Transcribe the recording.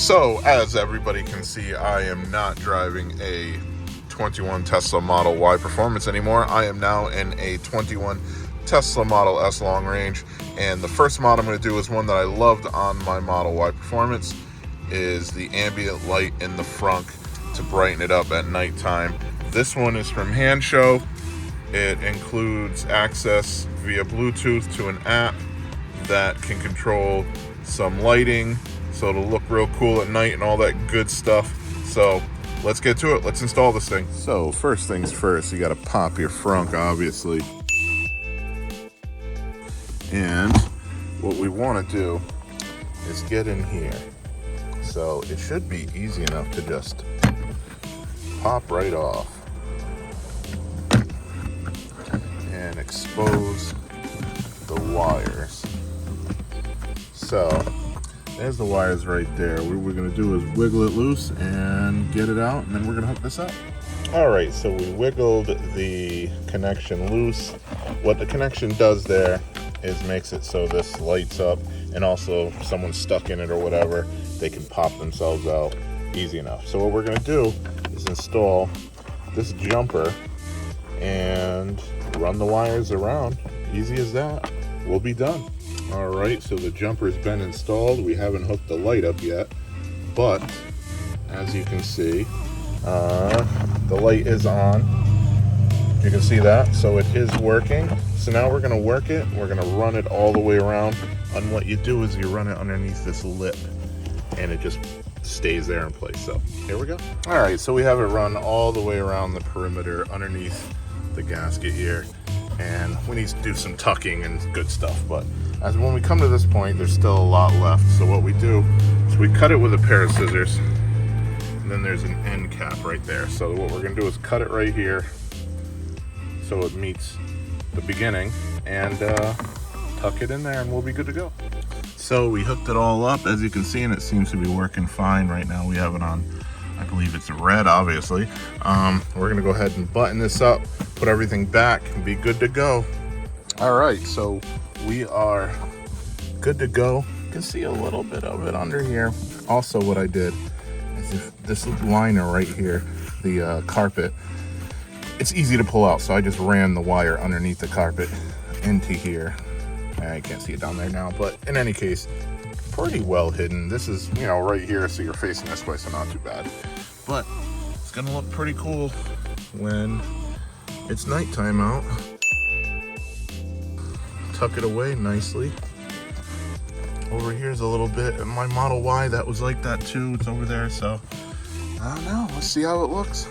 So, as everybody can see, I am not driving a 21 Tesla Model Y Performance anymore. I am now in a 21 Tesla Model S Long Range, and the first mod I'm going to do is one that I loved on my Model Y Performance, is the ambient light in the frunk to brighten it up at nighttime. This one is from Handshow. It includes access via Bluetooth to an app that can control some lighting, so it'll look real cool at night and all that good stuff. So let's get to it. Let's install this thing. So first things first, you got to pop your frunk, obviously. And what we want to do is get in here. So it should be easy enough to just pop right off and expose the wires. So there's the wires right there. What we're gonna do is wiggle it loose and get it out, and then we're gonna hook this up. All right, so we wiggled the connection loose. What the connection does there is makes it so this lights up, and also if someone's stuck in it or whatever, they can pop themselves out easy enough. So what we're gonna do is install this jumper and run the wires around. Easy as that. We'll be done. All right, so the jumper's been installed. We haven't hooked the light up yet, but as you can see, the light is on. You can see that, so it is working. So now we're gonna work it. We're gonna run it all the way around. And what you do is you run it underneath this lip, and it just stays there in place. So here we go. All right, so we have it run all the way around the perimeter underneath the gasket here, and we need to do some tucking and good stuff, but as when we come to this point, there's still a lot left. So what we do is we cut it with a pair of scissors, and then there's an end cap right there. So what we're gonna do is cut it right here so it meets the beginning, and tuck it in there, and we'll be good to go. So we hooked it all up, as you can see, and it seems to be working fine right now. We have it on, I believe it's red, obviously. We're gonna go ahead and button this up, put everything back, and be good to go. All right, so we are good to go. You can see a little bit of it under here. Also, what I did is if this liner right here, the carpet, it's easy to pull out, so I just ran the wire underneath the carpet into here. I can't see it down there now, but in any case, pretty well hidden. This is, you know, right here, so you're facing this way, so not too bad. But it's gonna look pretty cool when it's nighttime out. Tuck it away nicely. Over here's a little bit in my Model Y that was like that too. It's over there, so I don't know. Let's see how it looks.